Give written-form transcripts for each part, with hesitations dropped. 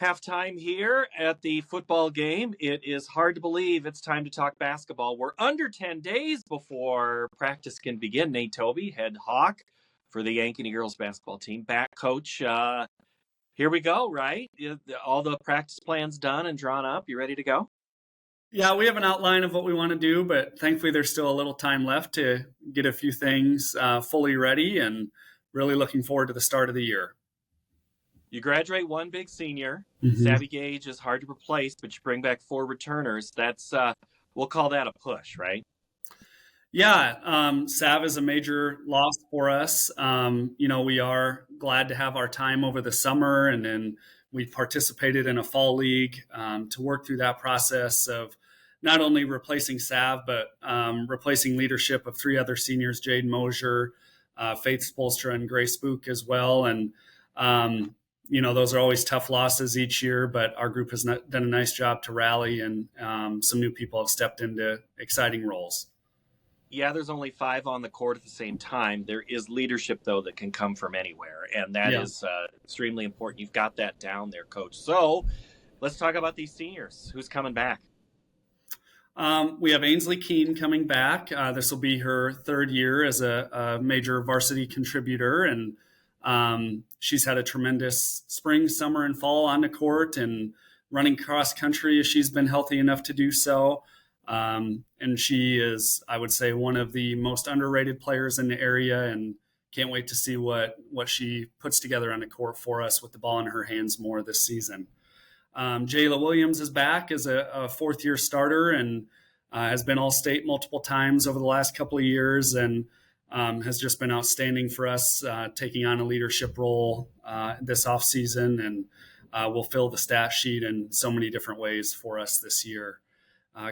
Halftime here at the football game. It is hard to believe it's time to talk basketball. We're under 10 days before practice can begin. Nate Tobey, head hawk for the Ankeny girls basketball team. Back coach. Here we go, right? All the practice plans done and drawn up. You ready to go? Yeah, we have an outline of what we want to do, but thankfully there's still a little time left to get a few things fully ready, and really looking forward to the start of the year. You graduate one big senior. Mm-hmm. Savvy Gage is hard to replace, but you bring back 4 returners. That's we'll call that a push, right? Yeah, Sav is a major loss for us. We are glad to have our time over the summer, and then we participated in a fall league to work through that process of not only replacing Sav, but replacing leadership of 3 other seniors, Jade Mosier, Faith Spolstra, and Grace Spook as well. And, those are always tough losses each year, but our group has done a nice job to rally, and some new people have stepped into exciting roles. Yeah, there's only 5 on the court at the same time. There is leadership, though, that can come from anywhere, and that is extremely important. You've got that down there, Coach. So let's talk about these seniors. Who's coming back? We have Ainsley Keene coming back. This will be her 3rd year as a major varsity contributor, and she's had a tremendous spring, summer, and fall on the court and running cross country as she's been healthy enough to do so. And she is, I would say, one of the most underrated players in the area, and can't wait to see what she puts together on the court for us with the ball in her hands more this season. Jayla Williams is back as a 4th-year starter, and has been All-State multiple times over the last couple of years, and has just been outstanding for us, taking on a leadership role this offseason, and will fill the stat sheet in so many different ways for us this year.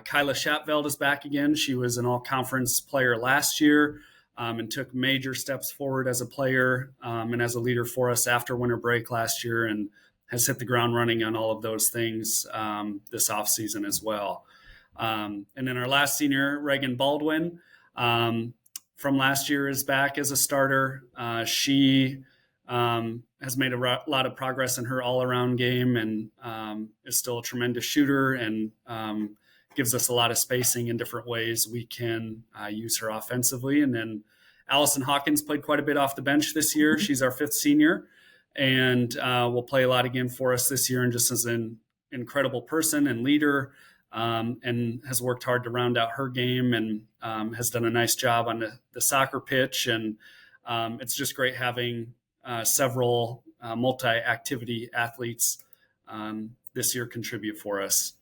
Kyla Schapveld is back again. She was an all-conference player last year, and took major steps forward as a player and as a leader for us after winter break last year, and has hit the ground running on all of those things this offseason as well. And then our last senior, Reagan Baldwin, from last year, is back as a starter. She has made a lot of progress in her all-around game, and is still a tremendous shooter, and gives us a lot of spacing in different ways we can use her offensively. And then Allison Hawkins played quite a bit off the bench this year. She's our 5th senior, and will play a lot again for us this year, and just as an incredible person and leader, and has worked hard to round out her game, and has done a nice job on the soccer pitch. And it's just great having several multi-activity athletes this year contribute for us.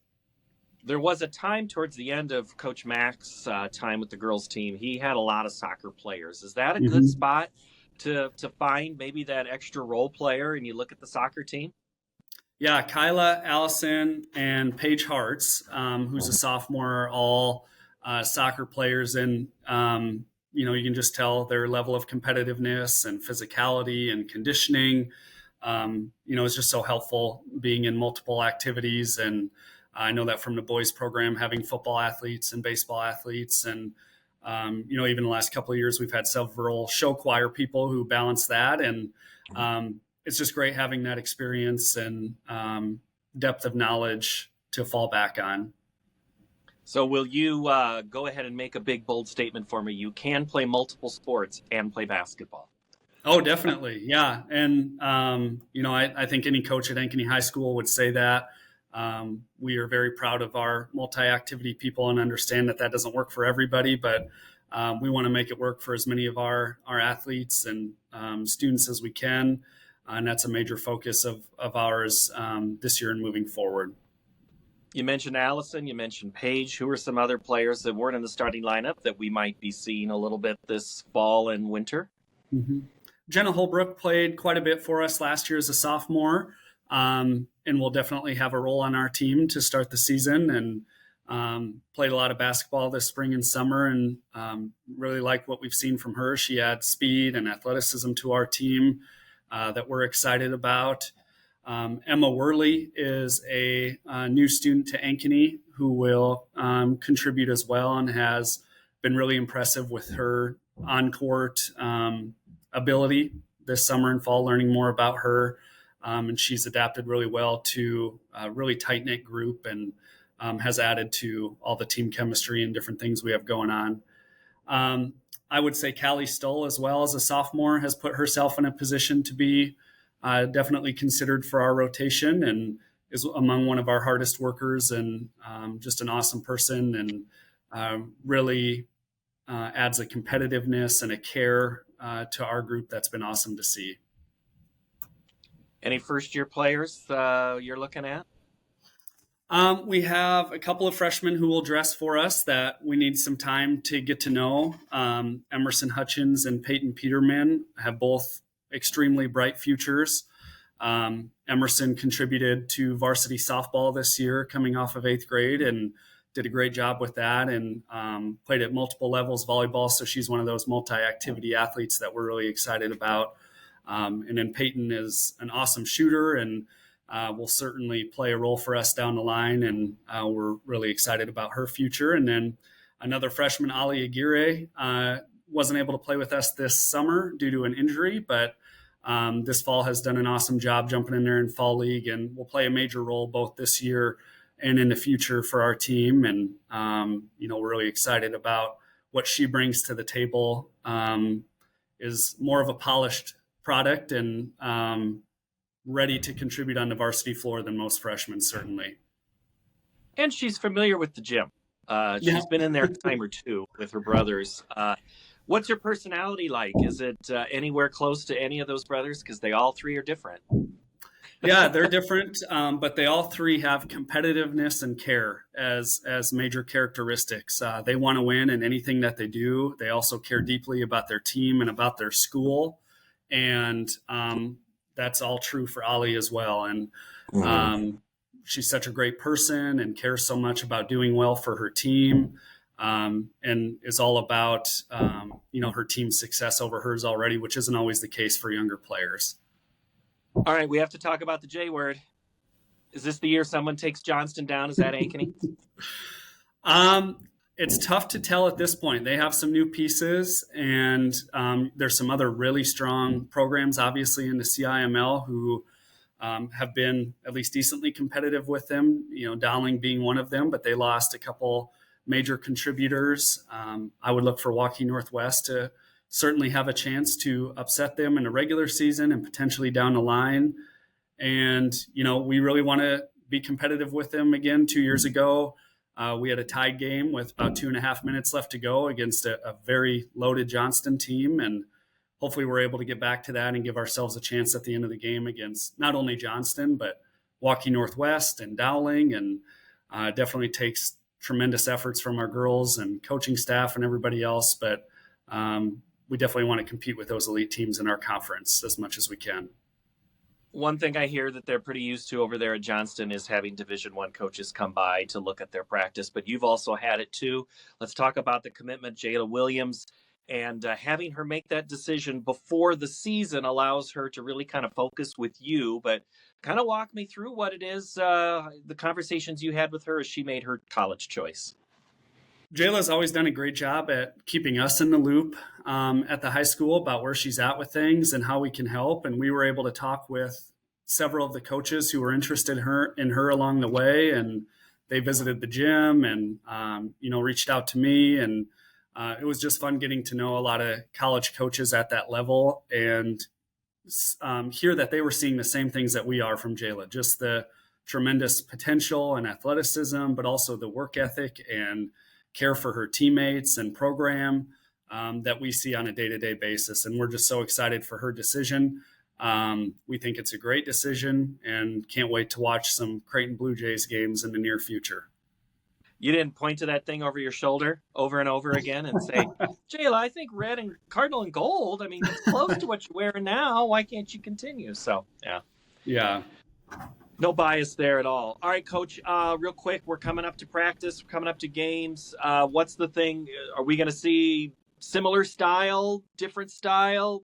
There was a time towards the end of Coach Mack's time with the girls team. He had a lot of soccer players. Is that a good spot to find maybe that extra role player, and you look at the soccer team? Yeah, Kyla, Allison, and Paige Hartz, who's a sophomore, are all soccer players. And, you can just tell their level of competitiveness and physicality and conditioning, is just so helpful being in multiple activities. And I know that from the boys program, having football athletes and baseball athletes. And, even the last couple of years, we've had several show choir people who balance that. And it's just great having that experience and depth of knowledge to fall back on. So will you go ahead and make a big, bold statement for me? You can play multiple sports and play basketball. Oh, definitely. Yeah. And, I think any coach at Ankeny High School would say that. We are very proud of our multi-activity people and understand that doesn't work for everybody, but we want to make it work for as many of our athletes and students as we can. And that's a major focus of ours this year and moving forward. You mentioned Allison, you mentioned Paige. Who are some other players that weren't in the starting lineup that we might be seeing a little bit this fall and winter? Mm-hmm. Jenna Holbrook played quite a bit for us last year as a sophomore, and will definitely have a role on our team to start the season, and played a lot of basketball this spring and summer, and really like what we've seen from her. She adds speed and athleticism to our team that we're excited about. Emma Worley is a new student to Ankeny who will contribute as well, and has been really impressive with her on-court ability this summer and fall, learning more about her. and she's adapted really well to a really tight-knit group and has added to all the team chemistry and different things we have going on. I would say Callie Stoll, as well as a sophomore, has put herself in a position to be definitely considered for our rotation and is among one of our hardest workers and just an awesome person and really adds a competitiveness and a care to our group that's been awesome to see. Any first-year players you're looking at? We have a couple of freshmen who will dress for us that we need some time to get to know. Emerson Hutchins and Peyton Peterman have both extremely bright futures. Emerson contributed to varsity softball this year coming off of 8th grade and did a great job with that and played at multiple levels volleyball. So she's one of those multi-activity athletes that we're really excited about. And then Peyton is an awesome shooter and will certainly play a role for us down the line. And we're really excited about her future. And then another freshman, Ali Aguirre, wasn't able to play with us this summer due to an injury, but this fall has done an awesome job jumping in there in fall league and will play a major role both this year and in the future for our team. And, we're really excited about what she brings to the table, is more of a polished product and ready to contribute on the varsity floor than most freshmen, certainly. And she's familiar with the gym. She's been in there a time or two with her brothers. What's her personality like? Is it anywhere close to any of those brothers? Because they all three are different. Yeah, they're different, but they all three have competitiveness and care as major characteristics. They want to win in anything that they do. They also care deeply about their team and about their school. And that's all true for Ali as well. And she's such a great person and cares so much about doing well for her team. And is all about, her team's success over hers already, which isn't always the case for younger players. All right, we have to talk about the J word. Is this the year someone takes Johnston down? Is that Ankeny? It's tough to tell at this point. They have some new pieces, and there's some other really strong programs, obviously, in the CIML who have been at least decently competitive with them, Dowling being one of them, but they lost a couple major contributors. I would look for Waukee Northwest to certainly have a chance to upset them in the regular season and potentially down the line. And, we really want to be competitive with them again. 2 years ago, we had a tied game with about 2.5 minutes left to go against a very loaded Johnston team. And hopefully we're able to get back to that and give ourselves a chance at the end of the game against not only Johnston, but Waukee Northwest and Dowling. And definitely takes tremendous efforts from our girls and coaching staff and everybody else. But we definitely want to compete with those elite teams in our conference as much as we can. One thing I hear that they're pretty used to over there at Johnston is having Division I coaches come by to look at their practice, but you've also had it too. Let's talk about the commitment, Jayla Williams, and having her make that decision before the season allows her to really kind of focus with you, but kind of walk me through what it is, the conversations you had with her as she made her college choice. Jayla's always done a great job at keeping us in the loop at the high school about where she's at with things and how we can help. And we were able to talk with several of the coaches who were interested in her along the way. And they visited the gym and, reached out to me. And it was just fun getting to know a lot of college coaches at that level and hear that they were seeing the same things that we are from Jayla, just the tremendous potential and athleticism, but also the work ethic and care for her teammates and program that we see on a day-to-day basis. And we're just so excited for her decision. We think it's a great decision and can't wait to watch some Creighton Blue Jays games in the near future. You didn't point to that thing over your shoulder over and over again and say, Jayla, I think red and cardinal and gold. I mean, it's close to what you're wearing now. Why can't you continue? So, yeah. Yeah. No bias there at all. All right, Coach, real quick, we're coming up to practice, we're coming up to games. What's the thing? Are we going to see similar style, different style,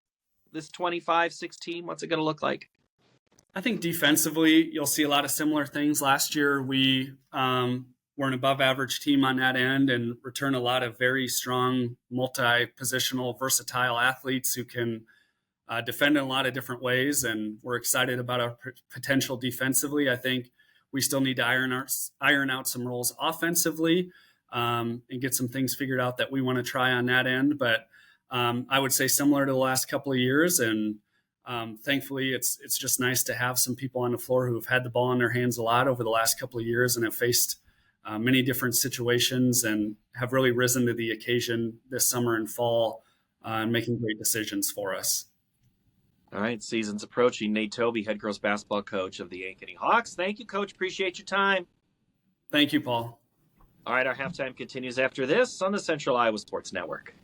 this 25-16? What's it going to look like? I think defensively, you'll see a lot of similar things. Last year, we were an above-average team on that end and return a lot of very strong, multi-positional, versatile athletes who can defend in a lot of different ways, and we're excited about our potential defensively. I think we still need to iron out some roles offensively, and get some things figured out that we want to try on that end. But I would say similar to the last couple of years, and thankfully it's just nice to have some people on the floor who have had the ball in their hands a lot over the last couple of years and have faced many different situations and have really risen to the occasion this summer and fall, and making great decisions for us. All right, season's approaching. Nate Tobey, head girls basketball coach of the Ankeny Hawks. Thank you, Coach. Appreciate your time. Thank you, Paul. All right, our halftime continues after this on the Central Iowa Sports Network.